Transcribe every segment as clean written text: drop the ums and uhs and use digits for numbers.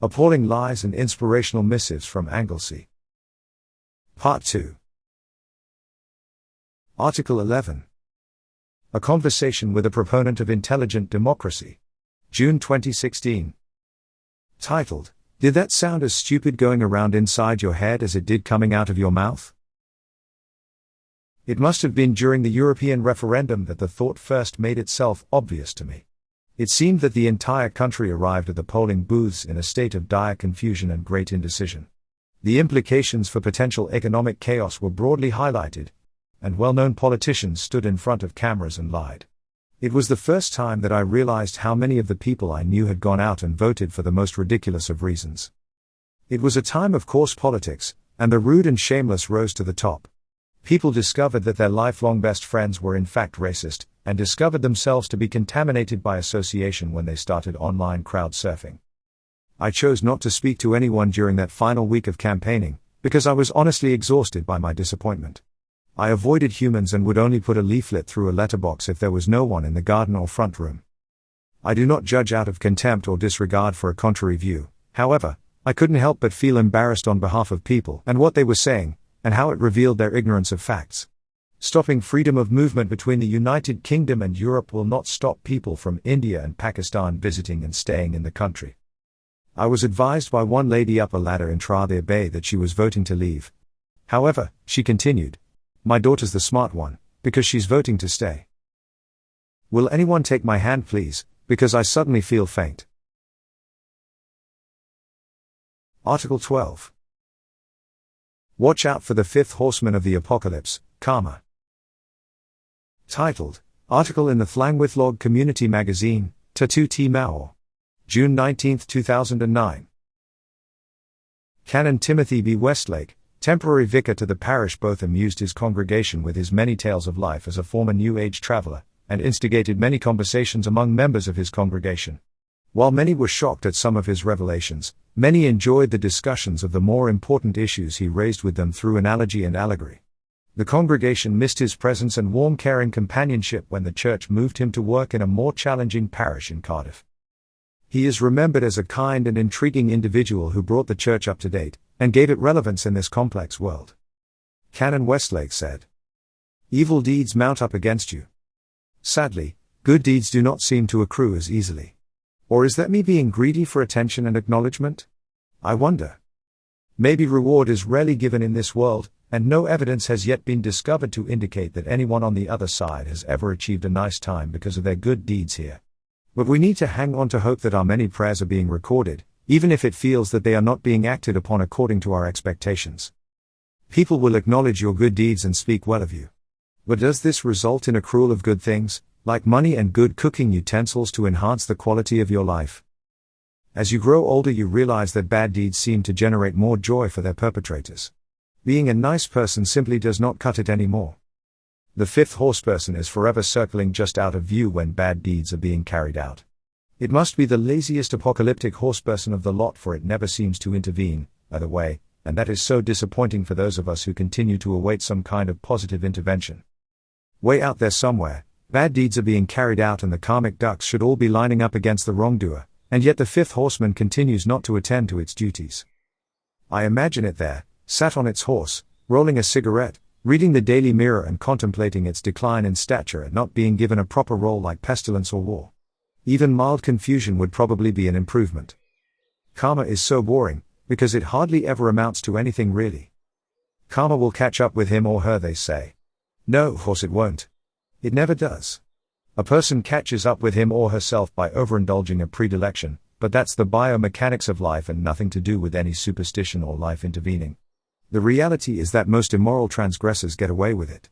Appalling Lies and Inspirational Missives from Anglesey. Part 2. Article 11. A Conversation with a Proponent of Intelligent Democracy. June 2016. Titled, Did that sound as stupid going around inside your head as it did coming out of your mouth? It must have been during the European referendum that the thought first made itself obvious to me. It seemed that the entire country arrived at the polling booths in a state of dire confusion and great indecision. The implications for potential economic chaos were broadly highlighted, and well-known politicians stood in front of cameras and lied. It was the first time that I realized how many of the people I knew had gone out and voted for the most ridiculous of reasons. It was a time of coarse politics, and the rude and shameless rose to the top. People discovered that their lifelong best friends were in fact racist, and discovered themselves to be contaminated by association when they started online crowd surfing. I chose not to speak to anyone during that final week of campaigning, because I was honestly exhausted by my disappointment. I avoided humans and would only put a leaflet through a letterbox if there was no one in the garden or front room. I do not judge out of contempt or disregard for a contrary view. However, I couldn't help but feel embarrassed on behalf of people and what they were saying, and how it revealed their ignorance of facts. Stopping freedom of movement between the United Kingdom and Europe will not stop people from India and Pakistan visiting and staying in the country. I was advised by one lady up a ladder in Tradea Bay that she was voting to leave. However, she continued, "My daughter's the smart one, because she's voting to stay. Will anyone take my hand please, because I suddenly feel faint." Article 12. Watch out for the fifth horseman of the apocalypse, karma. Titled, Article in the Llangwythlog Community Magazine, Tatu T. Mawr. June 19, 2009. Canon Timothy B. Westlake, temporary vicar to the parish, both amused his congregation with his many tales of life as a former New Age traveler, and instigated many conversations among members of his congregation. While many were shocked at some of his revelations, many enjoyed the discussions of the more important issues he raised with them through analogy and allegory. The congregation missed his presence and warm, caring companionship when the church moved him to work in a more challenging parish in Cardiff. He is remembered as a kind and intriguing individual who brought the church up to date, and gave it relevance in this complex world. Canon Westlake said, "Evil deeds mount up against you. Sadly, good deeds do not seem to accrue as easily. Or is that me being greedy for attention and acknowledgement? I wonder. Maybe reward is rarely given in this world, and no evidence has yet been discovered to indicate that anyone on the other side has ever achieved a nice time because of their good deeds here. But we need to hang on to hope that our many prayers are being recorded, even if it feels that they are not being acted upon according to our expectations. People will acknowledge your good deeds and speak well of you. But does this result in accrual of good things, like money and good cooking utensils to enhance the quality of your life? As you grow older, you realize that bad deeds seem to generate more joy for their perpetrators. Being a nice person simply does not cut it anymore. The fifth horseperson is forever circling just out of view when bad deeds are being carried out. It must be the laziest apocalyptic horseperson of the lot, for it never seems to intervene, either way, and that is so disappointing for those of us who continue to await some kind of positive intervention. Way out there somewhere, bad deeds are being carried out and the karmic ducks should all be lining up against the wrongdoer, and yet the fifth horseman continues not to attend to its duties. I imagine it there, sat on its horse, rolling a cigarette, reading the Daily Mirror and contemplating its decline in stature and not being given a proper role like pestilence or war. Even mild confusion would probably be an improvement. Karma is so boring, because it hardly ever amounts to anything really. Karma will catch up with him or her, they say. No, of course it won't. It never does. A person catches up with him or herself by overindulging a predilection, but that's the biomechanics of life and nothing to do with any superstition or life intervening. The reality is that most immoral transgressors get away with it.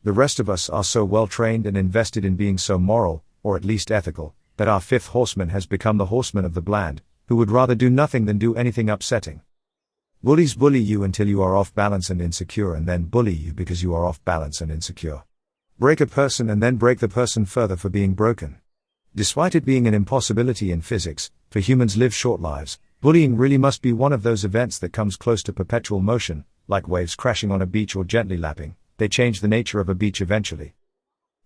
The rest of us are so well trained and invested in being so moral, or at least ethical, that our fifth horseman has become the horseman of the bland, who would rather do nothing than do anything upsetting. Bullies bully you until you are off balance and insecure, and then bully you because you are off balance and insecure. Break a person and then break the person further for being broken. Despite it being an impossibility in physics, for humans live short lives, bullying really must be one of those events that comes close to perpetual motion, like waves crashing on a beach or gently lapping. They change the nature of a beach eventually.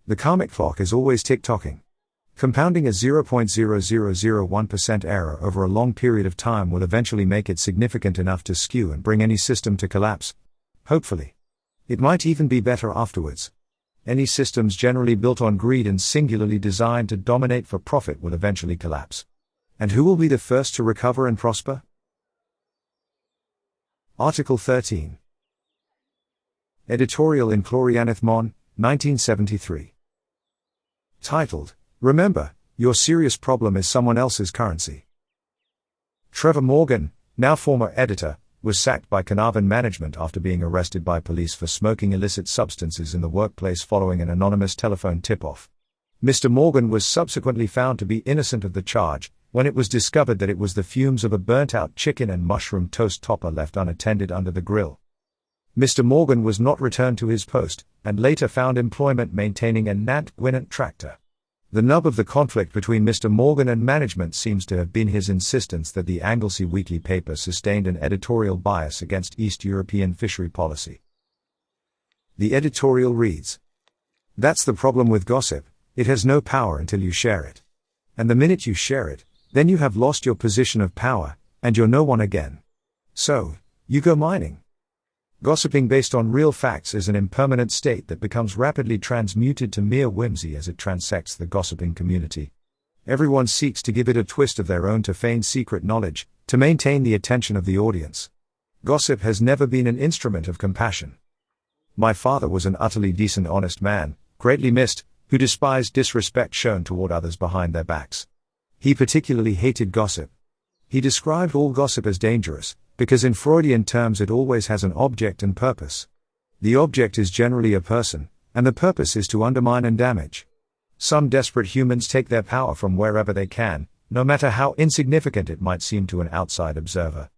The karmic clock is always tick-tocking. Compounding a 0.0001% error over a long period of time will eventually make it significant enough to skew and bring any system to collapse. Hopefully. It might even be better afterwards. Any systems generally built on greed and singularly designed to dominate for profit will eventually collapse. And who will be the first to recover and prosper? Article 13. Editorial in Chlorianeth Mon, 1973. Titled, Remember, your serious problem is someone else's currency. Trevor Morgan, now former editor, was sacked by Carnarvon Management after being arrested by police for smoking illicit substances in the workplace following an anonymous telephone tip-off. Mr. Morgan was subsequently found to be innocent of the charge, when it was discovered that it was the fumes of a burnt-out chicken and mushroom toast topper left unattended under the grill. Mr. Morgan was not returned to his post, and later found employment maintaining a Nant Gwinnett tractor. The nub of the conflict between Mr. Morgan and management seems to have been his insistence that the Anglesey weekly paper sustained an editorial bias against East European fishery policy. The editorial reads, "That's the problem with gossip, it has no power until you share it. And the minute you share it, then you have lost your position of power, and you're no one again. So, you go mining." Gossiping based on real facts is an impermanent state that becomes rapidly transmuted to mere whimsy as it transects the gossiping community. Everyone seeks to give it a twist of their own to feign secret knowledge, to maintain the attention of the audience. Gossip has never been an instrument of compassion. My father was an utterly decent, honest man, greatly missed, who despised disrespect shown toward others behind their backs. He particularly hated gossip. He described all gossip as dangerous, because in Freudian terms it always has an object and purpose. The object is generally a person, and the purpose is to undermine and damage. Some desperate humans take their power from wherever they can, no matter how insignificant it might seem to an outside observer.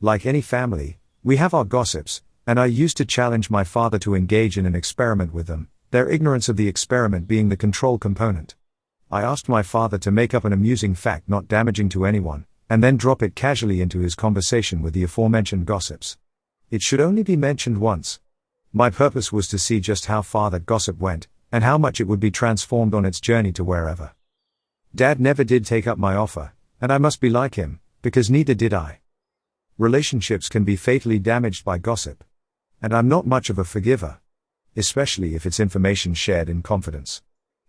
Like any family, we have our gossips, and I used to challenge my father to engage in an experiment with them, their ignorance of the experiment being the control component. I asked my father to make up an amusing fact not damaging to anyone, and then drop it casually into his conversation with the aforementioned gossips. It should only be mentioned once. My purpose was to see just how far that gossip went, and how much it would be transformed on its journey to wherever. Dad never did take up my offer, and I must be like him, because neither did I. Relationships can be fatally damaged by gossip. And I'm not much of a forgiver. Especially if it's information shared in confidence.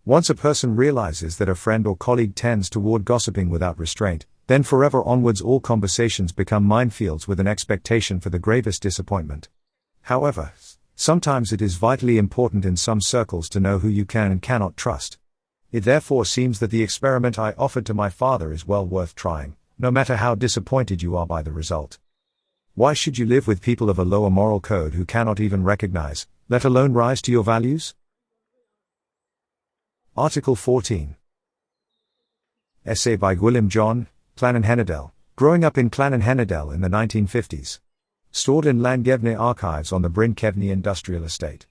Once a person realizes that a friend or colleague tends toward gossiping without restraint, then forever onwards all conversations become minefields with an expectation for the gravest disappointment. However, sometimes it is vitally important in some circles to know who you can and cannot trust. It therefore seems that the experiment I offered to my father is well worth trying, no matter how disappointed you are by the result. Why should you live with people of a lower moral code who cannot even recognize, let alone rise to your values? Article 14. Essay by William John, Clannon-Hennedale, growing up in Clannon-Hennedale in the 1950s. Stored in Llangefni archives on the Bryn Cefni industrial estate.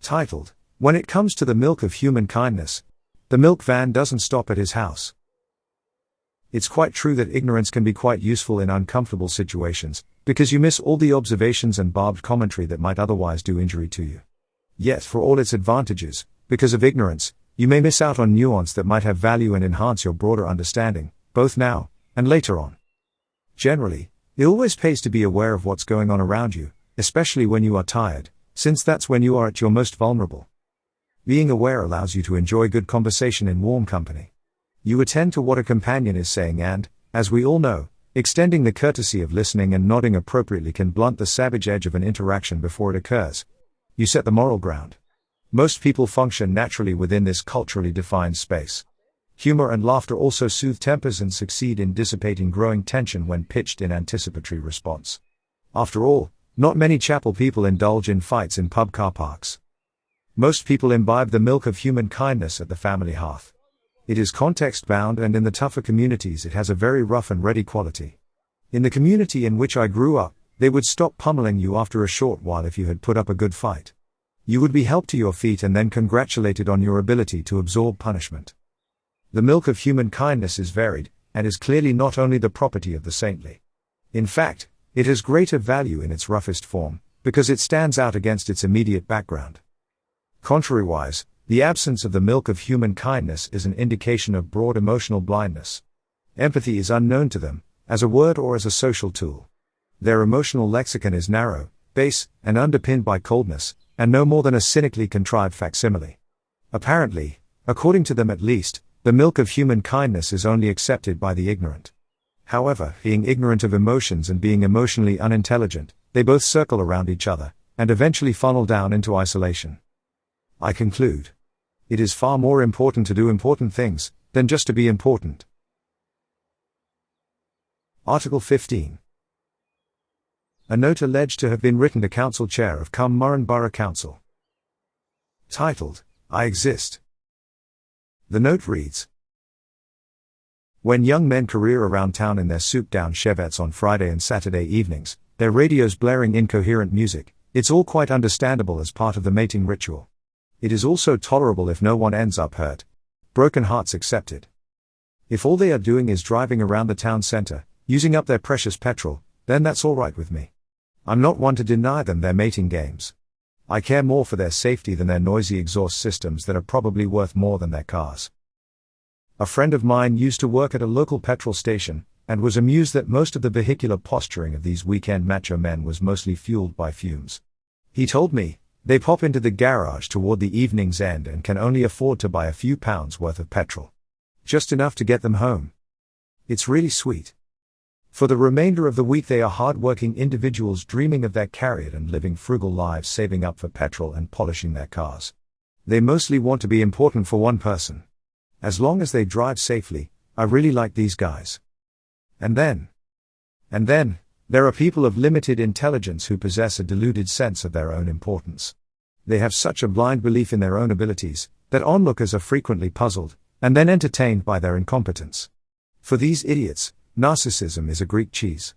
Titled, When It Comes to the Milk of Human Kindness, the milk van doesn't stop at his house. It's quite true that ignorance can be quite useful in uncomfortable situations, because you miss all the observations and barbed commentary that might otherwise do injury to you. Yet for all its advantages, because of ignorance, you may miss out on nuance that might have value and enhance your broader understanding, both now and later on. Generally, it always pays to be aware of what's going on around you, especially when you are tired, since that's when you are at your most vulnerable. Being aware allows you to enjoy good conversation in warm company. You attend to what a companion is saying and, as we all know, extending the courtesy of listening and nodding appropriately can blunt the savage edge of an interaction before it occurs. You set the moral ground. Most people function naturally within this culturally defined space. Humor and laughter also soothe tempers and succeed in dissipating growing tension when pitched in anticipatory response. After all, not many chapel people indulge in fights in pub car parks. Most people imbibe the milk of human kindness at the family hearth. It is context-bound, and in the tougher communities it has a very rough and ready quality. In the community in which I grew up, they would stop pummeling you after a short while if you had put up a good fight. You would be helped to your feet and then congratulated on your ability to absorb punishment. The milk of human kindness is varied, and is clearly not only the property of the saintly. In fact, it has greater value in its roughest form, because it stands out against its immediate background. Contrariwise, The absence of the milk of human kindness is an indication of broad emotional blindness. Empathy is unknown to them, as a word or as a social tool. Their emotional lexicon is narrow, base, and underpinned by coldness, and no more than a cynically contrived facsimile. Apparently, according to them at least, the milk of human kindness is only accepted by the ignorant. However, being ignorant of emotions and being emotionally unintelligent, they both circle around each other, and eventually funnel down into isolation. I conclude. It is far more important to do important things, than just to be important. Article 15. A note alleged to have been written to Council Chair of Cwm Borough Council. Titled, I Exist. The note reads: When young men career around town in their souped-down Chevettes on Friday and Saturday evenings, their radios blaring incoherent music, it's all quite understandable as part of the mating ritual. It is also tolerable if no one ends up hurt. Broken hearts accepted. If all they are doing is driving around the town center, using up their precious petrol, then that's all right with me. I'm not one to deny them their mating games. I care more for their safety than their noisy exhaust systems that are probably worth more than their cars. A friend of mine used to work at a local petrol station, and was amused that most of the vehicular posturing of these weekend macho men was mostly fueled by fumes. He told me, they pop into the garage toward the evening's end and can only afford to buy a few pounds worth of petrol. Just enough to get them home. It's really sweet. For the remainder of the week they are hard-working individuals dreaming of their career and living frugal lives, saving up for petrol and polishing their cars. They mostly want to be important for one person. As long as they drive safely, I really like these guys. And then, there are people of limited intelligence who possess a deluded sense of their own importance. They have such a blind belief in their own abilities, that onlookers are frequently puzzled, and then entertained by their incompetence. For these idiots, narcissism is a Greek cheese.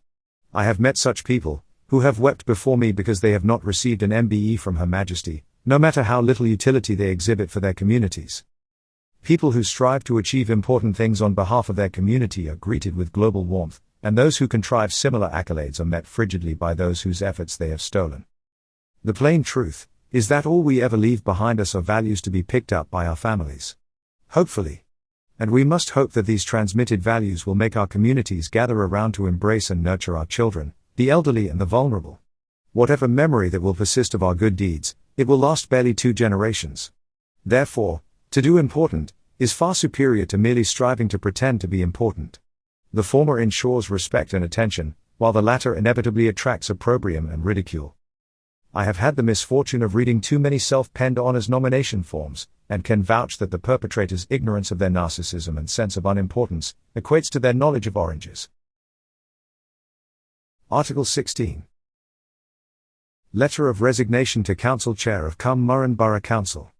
I have met such people, who have wept before me because they have not received an MBE from Her Majesty, no matter how little utility they exhibit for their communities. People who strive to achieve important things on behalf of their community are greeted with global warmth, and those who contrive similar accolades are met frigidly by those whose efforts they have stolen. The plain truth is that all we ever leave behind us are values to be picked up by our families. Hopefully. And we must hope that these transmitted values will make our communities gather around to embrace and nurture our children, the elderly and the vulnerable. Whatever memory that will persist of our good deeds, it will last barely 2 generations. Therefore, to do important is far superior to merely striving to pretend to be important. The former ensures respect and attention, while the latter inevitably attracts opprobrium and ridicule. I have had the misfortune of reading too many self-penned honors nomination forms, and can vouch that the perpetrator's ignorance of their narcissism and sense of unimportance equates to their knowledge of oranges. Article 16. Letter of Resignation to Council Chair of Cwm Borough Council.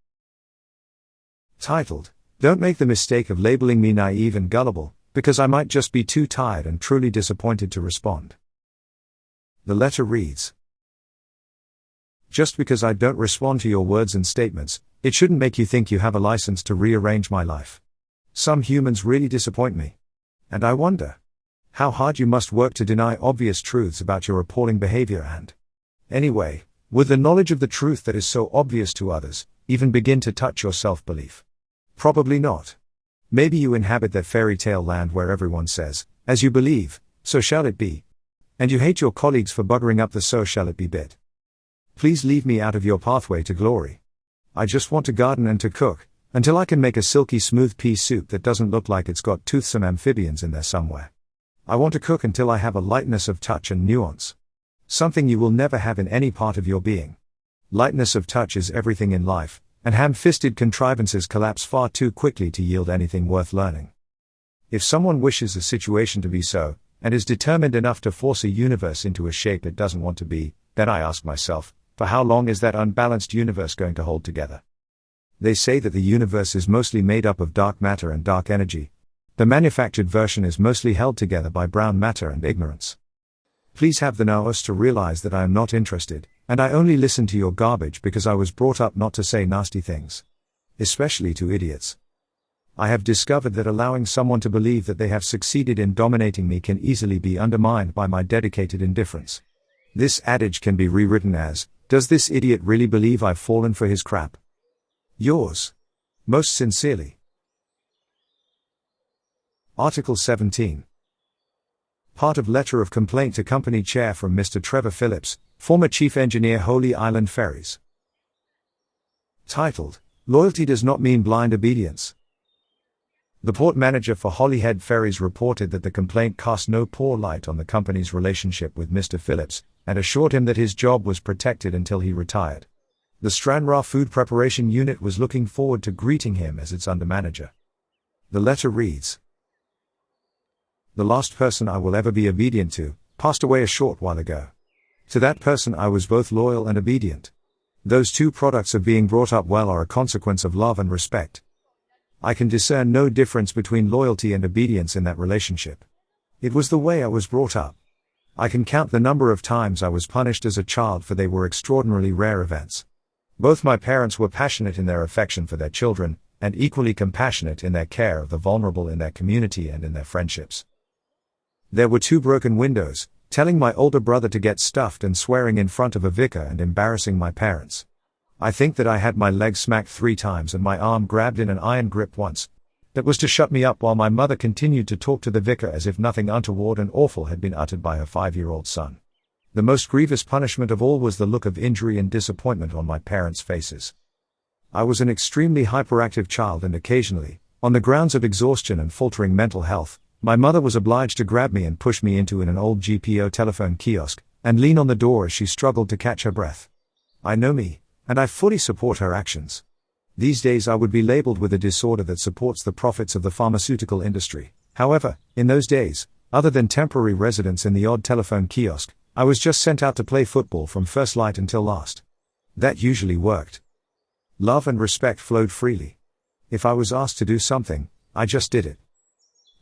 Titled, Don't Make the Mistake of Labeling Me Naive and Gullible, because I might just be too tired and truly disappointed to respond. The letter reads: Just because I don't respond to your words and statements, it shouldn't make you think you have a license to rearrange my life. Some humans really disappoint me. And I wonder how hard you must work to deny obvious truths about your appalling behavior and, anyway, with the knowledge of the truth that is so obvious to others, even begin to touch your self-belief. Probably not. Maybe you inhabit that fairy tale land where everyone says, as you believe, so shall it be. And you hate your colleagues for buggering up the so shall it be bit. Please leave me out of your pathway to glory. I just want to garden and to cook, until I can make a silky smooth pea soup that doesn't look like it's got toothsome amphibians in there somewhere. I want to cook until I have a lightness of touch and nuance. Something you will never have in any part of your being. Lightness of touch is everything in life, and ham-fisted contrivances collapse far too quickly to yield anything worth learning. If someone wishes a situation to be so, and is determined enough to force a universe into a shape it doesn't want to be, then I ask myself, for how long is that unbalanced universe going to hold together? They say that the universe is mostly made up of dark matter and dark energy. The manufactured version is mostly held together by brown matter and ignorance. Please have the nous to realize that I am not interested, and I only listen to your garbage because I was brought up not to say nasty things. Especially to idiots. I have discovered that allowing someone to believe that they have succeeded in dominating me can easily be undermined by my dedicated indifference. This adage can be rewritten as, does this idiot really believe I've fallen for his crap? Yours. Most sincerely. Article 17. Part of letter of complaint to company chair from Mr. Trevor Phillips, former chief engineer, Holy Island Ferries. Titled, Loyalty Does Not Mean Blind Obedience. The port manager for Holyhead Ferries reported that the complaint cast no poor light on the company's relationship with Mr. Phillips, and assured him that his job was protected until he retired. The Stranraer Food Preparation Unit was looking forward to greeting him as its under-manager. The letter reads, The last person I will ever be obedient to, passed away a short while ago. To that person I was both loyal and obedient. Those two products of being brought up well are a consequence of love and respect. I can discern no difference between loyalty and obedience in that relationship. It was the way I was brought up. I can count the number of times I was punished as a child, for they were extraordinarily rare events. Both my parents were passionate in their affection for their children, and equally compassionate in their care of the vulnerable in their community and in their friendships. There were 2 broken windows, telling my older brother to get stuffed and swearing in front of a vicar and embarrassing my parents. I think that I had my leg smacked 3 times and my arm grabbed in an iron grip once. That was to shut me up while my mother continued to talk to the vicar as if nothing untoward and awful had been uttered by her 5-year-old son. The most grievous punishment of all was the look of injury and disappointment on my parents' faces. I was an extremely hyperactive child, and occasionally, on the grounds of exhaustion and faltering mental health, my mother was obliged to grab me and push me into an old GPO telephone kiosk, and lean on the door as she struggled to catch her breath. I know me, and I fully support her actions. These days I would be labeled with a disorder that supports the profits of the pharmaceutical industry. However, in those days, other than temporary residence in the odd telephone kiosk, I was just sent out to play football from first light until last. That usually worked. Love and respect flowed freely. If I was asked to do something, I just did it.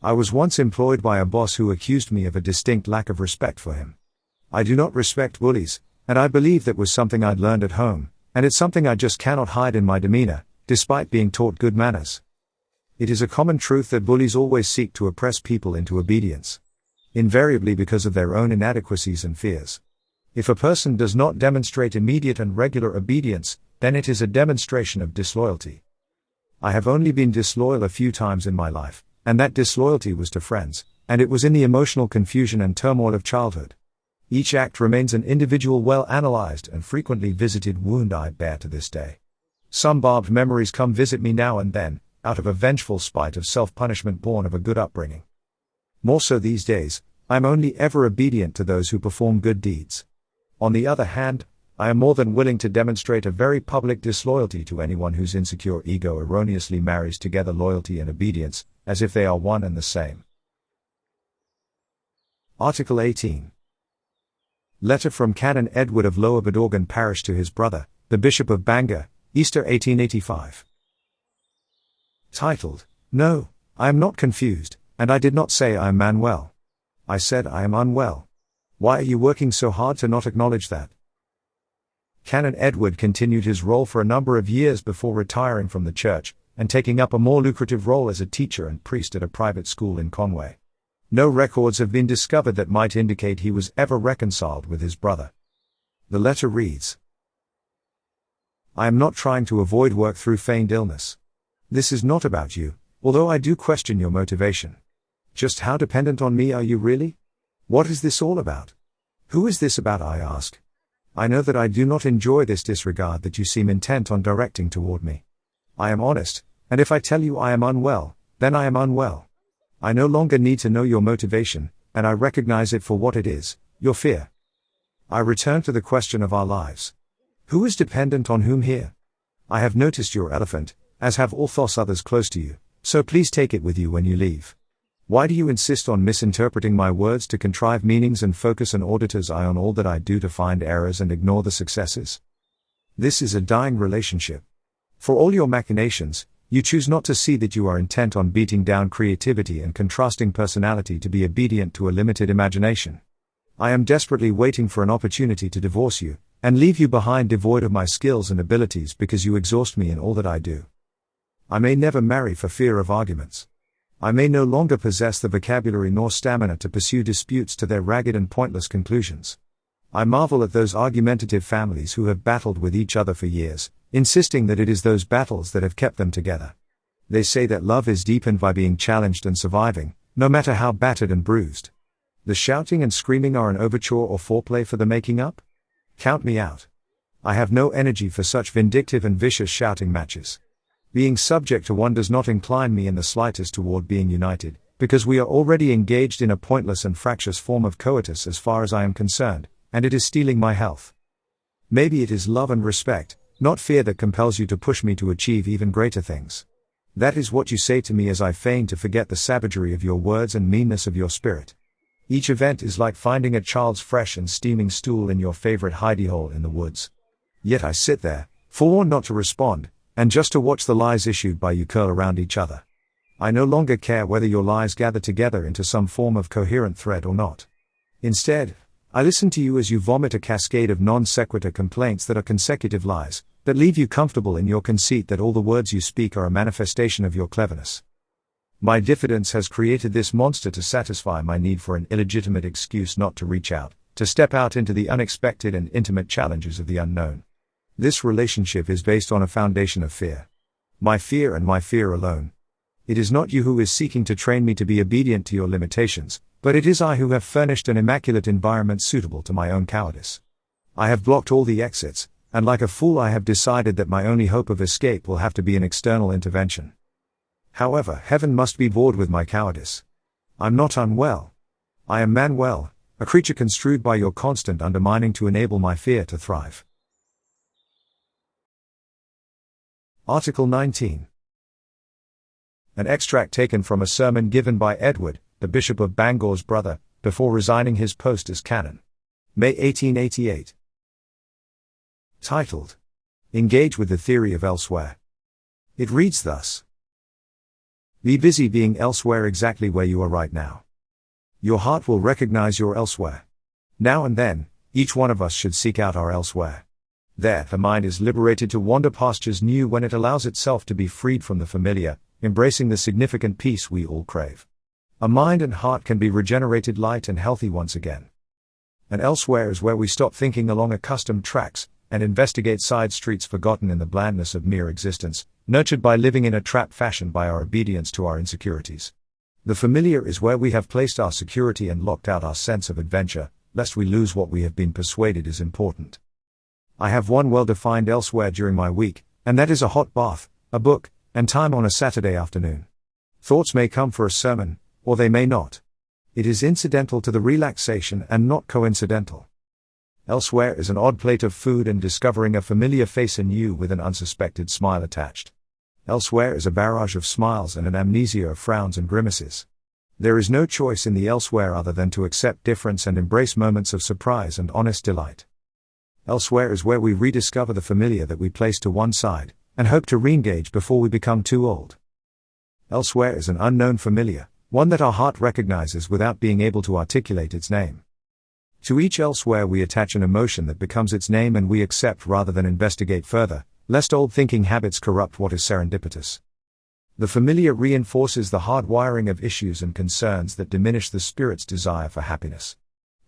I was once employed by a boss who accused me of a distinct lack of respect for him. I do not respect bullies, and I believe that was something I'd learned at home, and it's something I just cannot hide in my demeanor, despite being taught good manners. It is a common truth that bullies always seek to oppress people into obedience. Invariably because of their own inadequacies and fears. If a person does not demonstrate immediate and regular obedience, then it is a demonstration of disloyalty. I have only been disloyal a few times in my life, and that disloyalty was to friends, and it was in the emotional confusion and turmoil of childhood. Each act remains an individual, well-analyzed and frequently visited wound I bear to this day. Some barbed memories come visit me now and then, out of a vengeful spite of self-punishment born of a good upbringing. More so these days, I am only ever obedient to those who perform good deeds. On the other hand, I am more than willing to demonstrate a very public disloyalty to anyone whose insecure ego erroneously marries together loyalty and obedience, as if they are one and the same. Article 18. Letter from Canon Edward of Lower Bedorgan Parish to his brother, the Bishop of Bangor, Easter 1885. Titled, No, I am not confused, and I did not say I am Manuel. I said I am unwell. Why are you working so hard to not acknowledge that? Canon Edward continued his role for a number of years before retiring from the church, and taking up a more lucrative role as a teacher and priest at a private school in Conway. No records have been discovered that might indicate he was ever reconciled with his brother. The letter reads, I am not trying to avoid work through feigned illness. This is not about you, although I do question your motivation. Just how dependent on me are you really? What is this all about? Who is this about, I ask? I know that I do not enjoy this disregard that you seem intent on directing toward me. I am honest, and if I tell you I am unwell, then I am unwell. I no longer need to know your motivation, and I recognize it for what it is, your fear. I return to the question of our lives. Who is dependent on whom here? I have noticed your elephant, as have all thos others close to you, so please take it with you when you leave. Why do you insist on misinterpreting my words to contrive meanings and focus an auditor's eye on all that I do to find errors and ignore the successes? This is a dying relationship. For all your machinations, you choose not to see that you are intent on beating down creativity and contrasting personality to be obedient to a limited imagination. I am desperately waiting for an opportunity to divorce you, and leave you behind devoid of my skills and abilities because you exhaust me in all that I do. I may never marry for fear of arguments. I may no longer possess the vocabulary nor stamina to pursue disputes to their ragged and pointless conclusions. I marvel at those argumentative families who have battled with each other for years, insisting that it is those battles that have kept them together. They say that love is deepened by being challenged and surviving, no matter how battered and bruised. The shouting and screaming are an overture or foreplay for the making up? Count me out. I have no energy for such vindictive and vicious shouting matches. Being subject to one does not incline me in the slightest toward being united, because we are already engaged in a pointless and fractious form of coitus as far as I am concerned, and it is stealing my health. Maybe it is love and respect, not fear, that compels you to push me to achieve even greater things. That is what you say to me as I feign to forget the savagery of your words and meanness of your spirit. Each event is like finding a child's fresh and steaming stool in your favorite hidey hole in the woods. Yet I sit there, forewarned not to respond, and just to watch the lies issued by you curl around each other. I no longer care whether your lies gather together into some form of coherent thread or not. Instead, I listen to you as you vomit a cascade of non sequitur complaints that are consecutive lies, that leave you comfortable in your conceit that all the words you speak are a manifestation of your cleverness. My diffidence has created this monster to satisfy my need for an illegitimate excuse not to reach out, to step out into the unexpected and intimate challenges of the unknown. This relationship is based on a foundation of fear. My fear and my fear alone. It is not you who is seeking to train me to be obedient to your limitations, but it is I who have furnished an immaculate environment suitable to my own cowardice. I have blocked all the exits, and like a fool I have decided that my only hope of escape will have to be an external intervention. However, heaven must be bored with my cowardice. I'm not unwell. I am Manuel, a creature construed by your constant undermining to enable my fear to thrive. Article 19. An extract taken from a sermon given by Edward, the Bishop of Bangor's brother, before resigning his post as canon. May 1888. Titled, Engage with the Theory of Elsewhere. It reads thus. Be busy being elsewhere exactly where you are right now. Your heart will recognize your elsewhere. Now and then, each one of us should seek out our elsewhere. There, the mind is liberated to wander pastures new when it allows itself to be freed from the familiar, embracing the significant peace we all crave. A mind and heart can be regenerated light and healthy once again. And elsewhere is where we stop thinking along accustomed tracks, and investigate side streets forgotten in the blandness of mere existence, nurtured by living in a trap fashioned by our obedience to our insecurities. The familiar is where we have placed our security and locked out our sense of adventure, lest we lose what we have been persuaded is important. I have one well-defined elsewhere during my week, and that is a hot bath, a book, and time on a Saturday afternoon. Thoughts may come for a sermon, or they may not. It is incidental to the relaxation and not coincidental. Elsewhere is an odd plate of food and discovering a familiar face anew with an unsuspected smile attached. Elsewhere is a barrage of smiles and an amnesia of frowns and grimaces. There is no choice in the elsewhere other than to accept difference and embrace moments of surprise and honest delight. Elsewhere is where we rediscover the familiar that we placed to one side, and hope to re-engage before we become too old. Elsewhere is an unknown familiar, one that our heart recognizes without being able to articulate its name. To each elsewhere we attach an emotion that becomes its name, and we accept rather than investigate further, lest old thinking habits corrupt what is serendipitous. The familiar reinforces the hard wiring of issues and concerns that diminish the spirit's desire for happiness.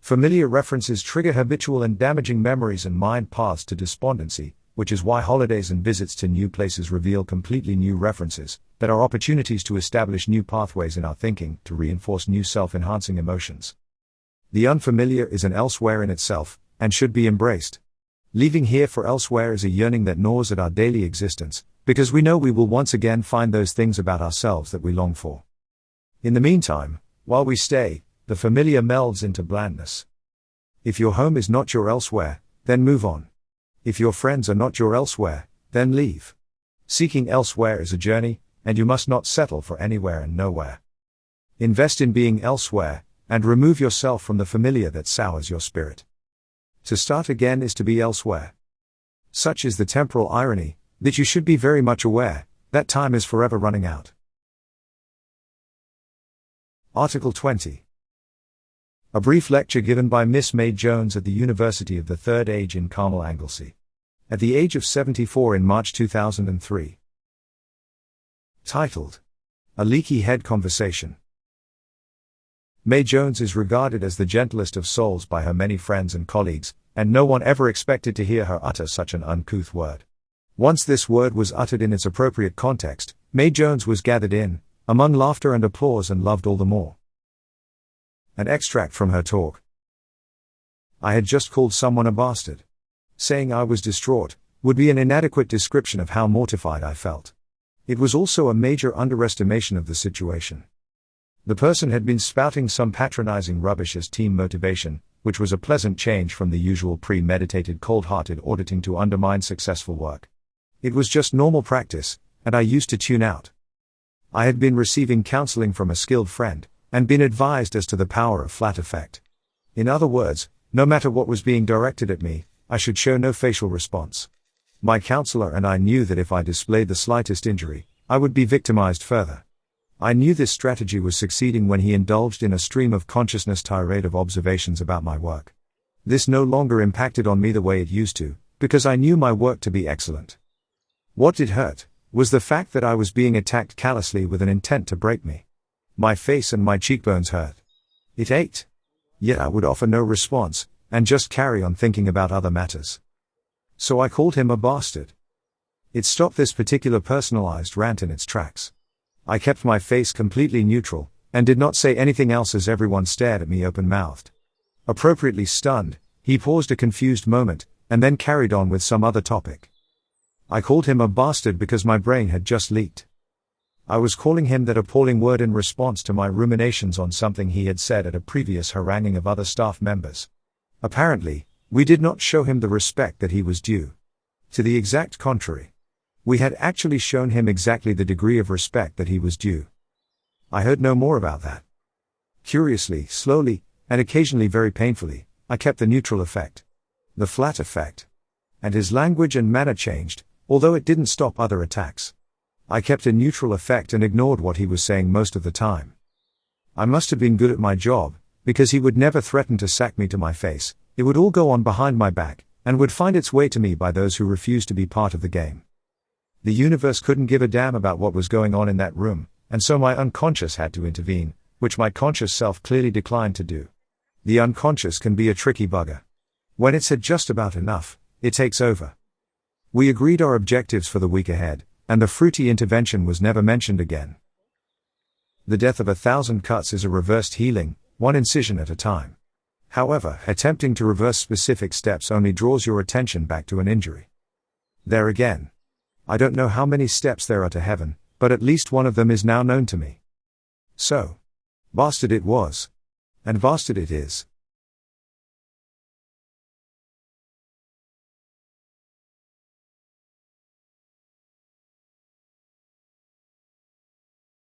Familiar references trigger habitual and damaging memories and mind paths to despondency, which is why holidays and visits to new places reveal completely new references, that are opportunities to establish new pathways in our thinking, to reinforce new self-enhancing emotions. The unfamiliar is an elsewhere in itself, and should be embraced. Leaving here for elsewhere is a yearning that gnaws at our daily existence, because we know we will once again find those things about ourselves that we long for. In the meantime, while we stay, the familiar melds into blandness. If your home is not your elsewhere, then move on. If your friends are not your elsewhere, then leave. Seeking elsewhere is a journey, and you must not settle for anywhere and nowhere. Invest in being elsewhere, and remove yourself from the familiar that sours your spirit. To start again is to be elsewhere. Such is the temporal irony, that you should be very much aware, that time is forever running out. Article 20. A brief lecture given by Miss May Jones at the University of the Third Age in Carmel, Anglesey. At the age of 74 in March 2003. Titled, A Leaky Head Conversation. May Jones is regarded as the gentlest of souls by her many friends and colleagues, and no one ever expected to hear her utter such an uncouth word. Once this word was uttered in its appropriate context, May Jones was gathered in, among laughter and applause, and loved all the more. An extract from her talk. I had just called someone a bastard. Saying I was distraught would be an inadequate description of how mortified I felt. It was also a major underestimation of the situation. The person had been spouting some patronizing rubbish as team motivation, which was a pleasant change from the usual premeditated cold-hearted auditing to undermine successful work. It was just normal practice, and I used to tune out. I had been receiving counseling from a skilled friend, and been advised as to the power of flat effect. In other words, no matter what was being directed at me, I should show no facial response. My counselor and I knew that if I displayed the slightest injury, I would be victimized further. I knew this strategy was succeeding when he indulged in a stream of consciousness tirade of observations about my work. This no longer impacted on me the way it used to, because I knew my work to be excellent. What did hurt was the fact that I was being attacked callously with an intent to break me. My face and my cheekbones hurt. It ached. Yet I would offer no response, and just carry on thinking about other matters. So I called him a bastard. It stopped this particular personalized rant in its tracks. I kept my face completely neutral, and did not say anything else as everyone stared at me open-mouthed. Appropriately stunned, he paused a confused moment, and then carried on with some other topic. I called him a bastard because my brain had just leaked. I was calling him that appalling word in response to my ruminations on something he had said at a previous haranguing of other staff members. Apparently, we did not show him the respect that he was due. To the exact contrary. We had actually shown him exactly the degree of respect that he was due. I heard no more about that. Curiously, slowly, and occasionally very painfully, I kept the neutral effect. The flat effect. And his language and manner changed, although it didn't stop other attacks. I kept a neutral effect and ignored what he was saying most of the time. I must have been good at my job, because he would never threaten to sack me to my face. It would all go on behind my back, and would find its way to me by those who refused to be part of the game. The universe couldn't give a damn about what was going on in that room, and so my unconscious had to intervene, which my conscious self clearly declined to do. The unconscious can be a tricky bugger. When it's had just about enough, it takes over. We agreed our objectives for the week ahead, and the fruity intervention was never mentioned again. The death of 1,000 cuts is a reversed healing, one incision at a time. However, attempting to reverse specific steps only draws your attention back to an injury. There again. I don't know how many steps there are to heaven, but at least one of them is now known to me. So, bastard it was. And bastard it is.